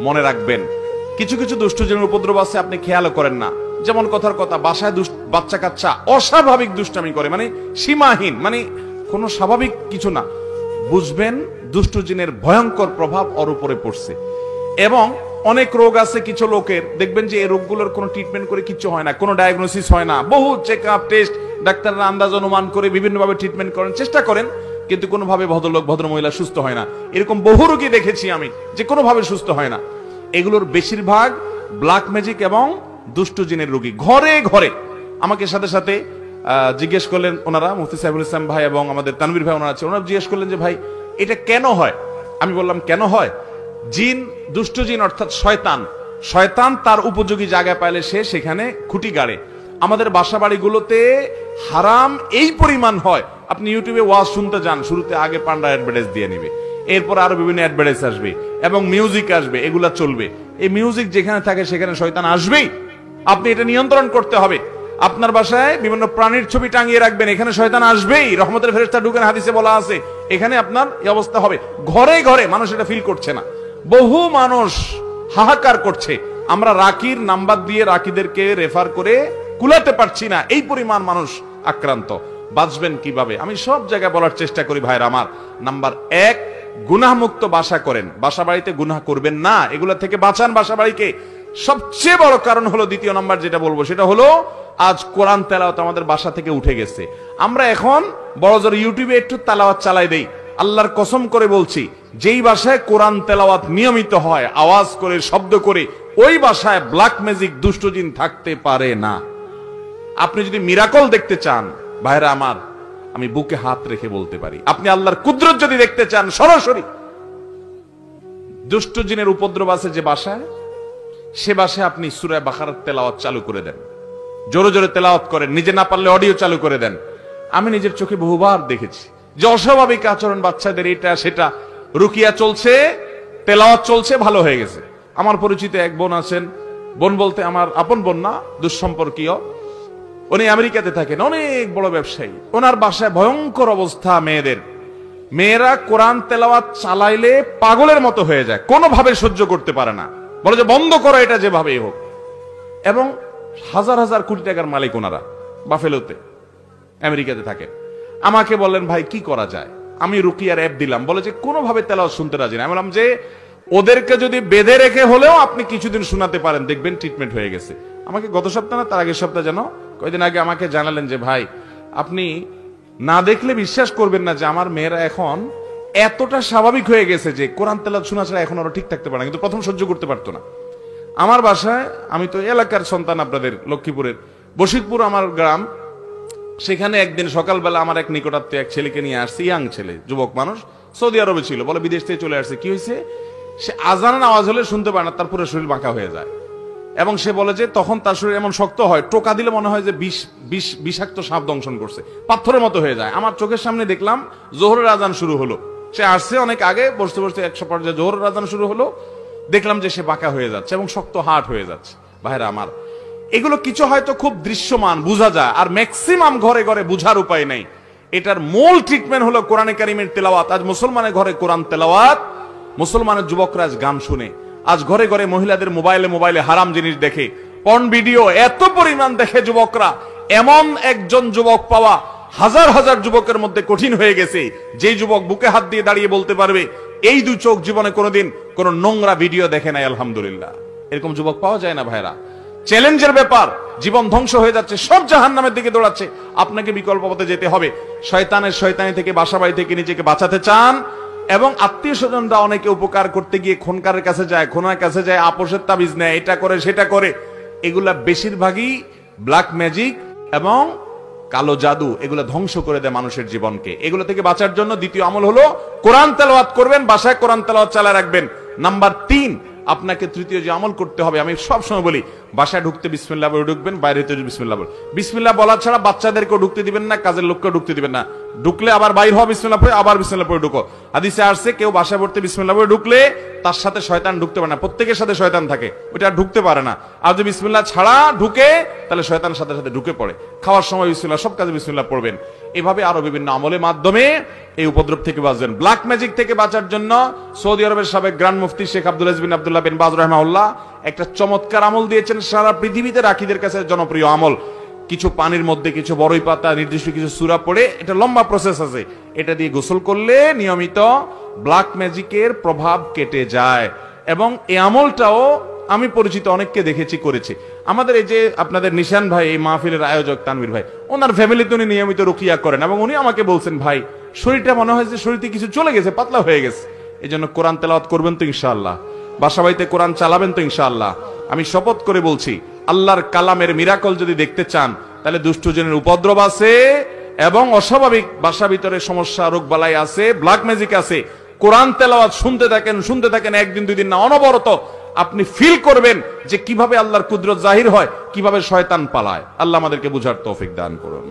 মনে রাখবেন কিছু কিছু দুষ্ট জিনের উপদ্রব আছে, আপনি খেয়াল করেন না। যেমন কথার কথা, বাসায় বাচ্চা কাচ্চা অস্বাভাবিক দুষ্টামি করে, মানে সীমাহীন, মানে কোনো স্বাভাবিক কিছু না, বুঝবেন দুষ্ট জিনের ভয়ঙ্কর প্রভাব ওর উপরে পড়ছে। এবং অনেক রোগ আছে কিছু লোকের, দেখবেন যে এই রোগগুলোর কোনো ট্রিটমেন্ট করে কিছু হয় না, কোনো ডায়াগনোসিস হয় না, বহু চেক আপ টেস্ট, ডাক্তাররা আন্দাজ অনুমান করে বিভিন্নভাবে ট্রিটমেন্ট করেন, চেষ্টা করেন, কিন্তু কোনোভাবে ভদ্রলোক ভদ্রমহিলা সুস্থ হয় না। এরকম বহু রোগী দেখেছি আমি যে কোনোভাবে সুস্থ হয় না। এগুলোর বেশিরভাগ ব্ল্যাক ম্যাজিক এবং দুষ্ট জিনের রোগী। ঘরে ঘরে আমাকে সাথে সাথে জিজ্ঞেস করলেন ওনারা, মুফতি সাইফুল ইসলাম ভাই এবং আমাদের তানভীর ভাই, ওনারা আছে, ওনারা জিজ্ঞেস করলেন যে ভাই এটা কেন হয়। আমি বললাম কেন হয়, জিন, দুষ্ট জিন অর্থাৎ শয়তান, শয়তান তার উপযোগী জায়গায় পাইলে সে সেখানে খুঁটি গাড়ে। আমাদের বাসা বাড়িগুলোতে হারাম এই পরিমাণ হয়, আপনি ইউটিউবে ওয়াজ শুনতে যান, শুরুতে আগে পান্ডা অ্যাডভার্টাইজ দিয়ে নিবে, এরপর আরো বিভিন্ন অ্যাডভার্টাইজ আসবে এবং মিউজিক আসবে, এগুলা চলবে। এই মিউজিক যেখানে থাকে সেখানে শয়তান আসবেই, আপনি এটা নিয়ন্ত্রণ করতে হবে। আপনার বাসায় বিভিন্ন প্রাণীর ছবি টাঙিয়ে রাখবেন, এখানে শয়তান আসবেই, রহমতের ফেরেশতা ঢুকেন, হাদিসে বলা আছে, এখানে আপনার এই অবস্থা হবে। ঘরে ঘরে মানুষ এটা ফিল করছে না, বহু মানুষ হাহাকার করছে, আমরা রাকির নাম্বার দিয়ে রাকিদেরকে রেফার করে কুলাতে পারছি না, এই পরিমাণ মানুষ আক্রান্ত। বাঁচবেন কিভাবে আমি সব জায়গায় বলার চেষ্টা করি ভাইরা আমার। নাম্বার 1, গুনাহমুক্ত বাসা করেন, বাসা বাড়িতে গুনাহ করবেন না, এগুলা থেকে বাঁচান বাসা বাড়িকে। সবচেয়ে বড় কারণ হলো, দ্বিতীয় নাম্বার যেটা বলবো সেটা হলো, আজ কোরআন তেলাওয়াত আমাদের বাসা থেকে উঠে গেছে। আমরা এখন বড় জোর ইউটিউবে একটু তেলাওয়াত চালাই দেই, আল্লাহর কসম করে বলছি, যেই বাসায় কোরআন তেলাওয়াত নিয়মিত হয়, আওয়াজ করে, শব্দ করে, ওই বাসায় ব্ল্যাক ম্যাজিক, দুষ্ট জিন থাকতে পারে না। আপনি যদি মিরাকল দেখতে চান ভাইরা আমার, আমি বুকে হাত রেখে বলতে পারি, আপনি আল্লাহর কুদরত যদি দেখতে চান সরাসরি, দুষ্ট জিনের উপদ্রব আছে যে বাসায়, সে বাসায় আপনি সূরা বাকারার তেলাওয়াত চালু করে দেন, জোরে জোরে তেলাওয়াত করেন, নিজে না পারলে অডিও চালু করে দেন। আমি নিজের চোখে বহুবার দেখেছি যে অস্বাভাবিক আচরণ বাচ্চাদের, এটা সেটা, রুকিয়া চলছে, তেলাওয়াত চলছে, ভালো হয়ে গেছে। আমার পরিচিত এক বোন আছেন, বোন বলতে আমার আপন বোন না, দুঃসম্পর্কীয়, উনি আমেরিকাতে থাকেন, অনেক বড় ব্যবসায়ী। ওনার বাসায় ভয়ঙ্কর অবস্থা মেয়েদের, মেয়েরা কোরআন তেলাওয়াত চালাইলে পাগলের মতো হয়ে যায়, কোনোভাবে সহ্য করতে পারে না, বলে যে বন্ধ করো এটা যেভাবেই হোক। এবং হাজার হাজার কোটি টাকার মালিক ওনারা, বাফেলোতে আমেরিকাতে থাকেন। আমাকে বললেন ভাই কি করা যায়, আমি রুকিয়ার অ্যাপ দিলাম, বলে যে কোনোভাবে তেলাওয়াত শুনতে রাজি না। আমি বললাম যে ওদেরকে যদি বেঁধে রেখে হলেও আপনি কিছুদিন শোনাতে পারেন, দেখবেন ট্রিটমেন্ট হয়ে গেছে। আমাকে গত সপ্তাহ না তার আগের সপ্তাহ যেন, কয়েকদিন আগে আমাকে জানালেন যে ভাই আপনি না দেখলে বিশ্বাস করবেন না যে আমার মেয়েরা এখন এতটা স্বাভাবিক হয়ে গেছে যে কোরআন তেলাওয়াত শোনা ছাড়া এখন আরো ঠিক থাকতে পারে না, কিন্তু প্রথম সহ্য করতে পারতো না। আমার বাসায়, আমি তো এলাকার সন্তান, আপনাদের লক্ষ্মীপুরের বশিরপুর আমার গ্রাম, সেখানে একদিন সকালবেলা আমার এক নিকটাত্মীয় এক ছেলেকে নিয়ে আসছে, ইয়াং ছেলে, যুবক মানুষ, সৌদি আরবে ছিল, বলে বিদেশ থেকে চলে আসছে। কি হয়েছে, সে আজানের আওয়াজ হলে শুনতে পায় না, তার পুরো শরীর বাঁকা হয়ে যায়। এবং সে বলে যে তখন তার শরীর এমন শক্ত হয়, টোকা দিলে মনে হয় যে বিষাক্ত সাপ দংশন করছে, পাথরের মতো হয়ে যায়। আমার চোখের সামনে দেখলাম জোহরের আজান শুরু হলো, সে আসছে অনেক আগে, বসতে বসতে 100 পর্যায়ে জোহরের আজান শুরু হলো, দেখলাম যে সে বাঁকা হয়ে যাচ্ছে এবং শক্ত হাট হয়ে যাচ্ছে। ভাইরা আমার, এগুলো কিছু হয়তো খুব দৃশ্যমান বোঝা যায়, আর ম্যাক্সিমাম ঘরে ঘরে বুঝার উপায় নেই। এটার মূল ট্রিটমেন্ট হলো কোরআনে কারিমের তেলাওয়াত। আজ মুসলমানের ঘরে কোরআন তেলাওয়াত, মুসলমানের যুবকরা আজ গান শুনে, আজ ঘরে ঘরে মহিলাদের মোবাইলে মোবাইলে হারাম জিনিস দেখে, পর্ন ভিডিও এত পরিমাণ দেখে যুবকরা, এমন একজন যুবক পাওয়া হাজার হাজার যুবকের মধ্যে কঠিন হয়ে গেছে, যেই যুবক বুকে হাত দিয়ে দাঁড়িয়ে বলতে পারবে এই দুই চোখ জীবনে কোনোদিন কোন নোংরা ভিডিও দেখে নাই, আলহামদুলিল্লাহ। এরকম যুবক পাওয়া যায় না ভাইরা, চ্যালেঞ্জের ব্যাপার। জীবন ধ্বংস হয়ে যাচ্ছে, সব জাহান্নামের দিকে দৌড়াচ্ছে, আপনাকে বিকল্প পথে যেতে হবে। শয়তানের শয়তানি থেকে, বাসা বাড়ি থেকে নিজেকে বাঁচাতে চান, এবং আত্মীয় স্বজনরা অনেকে উপকার করতে গিয়ে খুনকারের কাছে যায়, খুনার কাছে যায়, আপোষের তাবিজ নেয়, এটা করে সেটা করে, এগুলা বেশিরভাগই ব্ল্যাক ম্যাজিক এবং কালো জাদু, এগুলো ধ্বংস করে দেয় মানুষের জীবনকে। এগুলো থেকে বাঁচার জন্য দ্বিতীয় আমল হলো কোরআন তেলাওয়াত করবেন, বাসায় কোরআন তেলাওয়াত চালায় রাখবেন। নাম্বার 3, আপনাকে তৃতীয় যে আমল করতে হবে, আমি সব সময় বলি, বাসায় ঢুকতে বিসমিল্লাহ বলে ঢুকবেন, বাইরে হতে বিসমিল্লাহ বল। বিসমিল্লাহ বলা ছাড়া বাচ্চাদেরকেও ঢুকতে দিবেন না, কাজের লোককেও ঢুকতে দিবেন না। ঢুকলে আবার বাইর হওয়া, বিসমিল্লাহ পড়ে আবার বিসমিল্লাহ পড়ে ঢুকো। হাদিসে আসছে কেউ বাসায় পড়তে বিসমিল্লাহ পড়ে ঢুকলে তার সাথে শয়তান ঢুকতে পারে না, প্রত্যেকের সাথে শয়তান থাকে, ওইটা আর ঢুকতে পারে না। আর যদি বিসমিল্লাহ ছাড়া ঢুকে, তাহলে শয়তানের সাথে সাথে ঢুকে পড়ে। খাওয়ার সময় বিসমিল্লাহ, সব কাজে বিসমিল্লাহ পড়বেন। এভাবে আরো বিভিন্ন আমলের মাধ্যমে এই উপদ্রব থেকে বাঁচবেন। ব্ল্যাক ম্যাজিক থেকে বাঁচার জন্য সৌদি আরবের সাবেক গ্র্যান্ড মুফতি শেখ আব্দুল আজিজ বিন আব্দুল্লাহ বিন বাজ রাহিমাহুল্লাহ একটা চমৎকার আমল দিয়েছেন, সারা পৃথিবীতে রাখীদের কাছে জনপ্রিয় আমল। কিছু পানির মধ্যে কিছু বড়ই পাতা, নির্দিষ্ট কিছু সূরা পড়ে, এটা লম্বা প্রসেস আছে, এটা দিয়ে গোসল করলে নিয়মিত ব্ল্যাক ম্যাজিকের প্রভাব কেটে যায়। এবং এই আমলটাও আমি পরিচিত অনেককে দেখেছি করেছে। আমাদের এই যে আপনাদের নিশান ভাই, এই মাহফিলের আয়োজক তানভীর ভাই, ওনার ফ্যামিলিতে উনি নিয়মিত রুকিয়া করেন এবং উনি আমাকে বলছেন, ভাই শরীরটা মনে হয় যে শরীরতে কিছু চলে গেছে, পাতলা হয়ে গেছে। এই জন্য কোরআন তেলাওয়াত করবেন তো ইনশাআল্লাহ, বাসা বাড়িতে কোরআন চালাবেন তো ইনশাআল্লাহ। আমি শপথ করে বলছি, আল্লাহর কালামের মিরাকল যদি দেখতে চান তাহলে দুষ্টজনের উপদ্রব আছে এবং অস্বাভাবিক বাসা ভিতরে সমস্যা, রোগ বালাই আছে, ব্ল্যাক ম্যাজিক আছে। কোরআন তেলাওয়াত শুনতে থাকেন, একদিন দুই দিন না, অনবরত আপনি ফিল করবেন যে কিভাবে আল্লাহর কুদরত জাহির হয়, কিভাবে শয়তান পালায়। আল্লাহ আমাদেরকে বুঝার তৌফিক দান করুন।